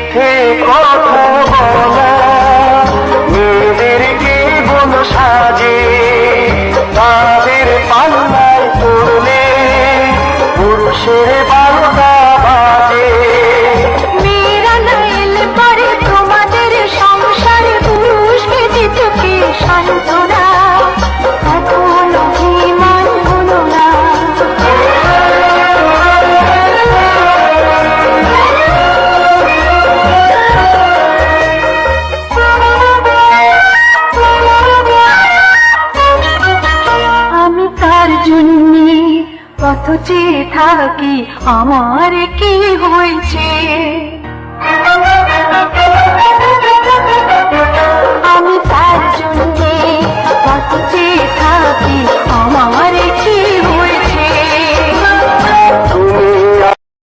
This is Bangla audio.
মিথ্যে কথা বলা মেয়েদেরকে গুণ সাজে, তাদের পাল্লায় পড়লে পুরুষের বারোটা বাজে। মেয়েরা না এলে পরে তোমাদের সংসারে পুরুষকে দিতে সান্ত্বনা, এখন অভিমান হলো না। আমি তার জন্যে কত চেয়ে থাকি, আমার কি হয়েছে? আমি তার জন্যে কত চেয়ে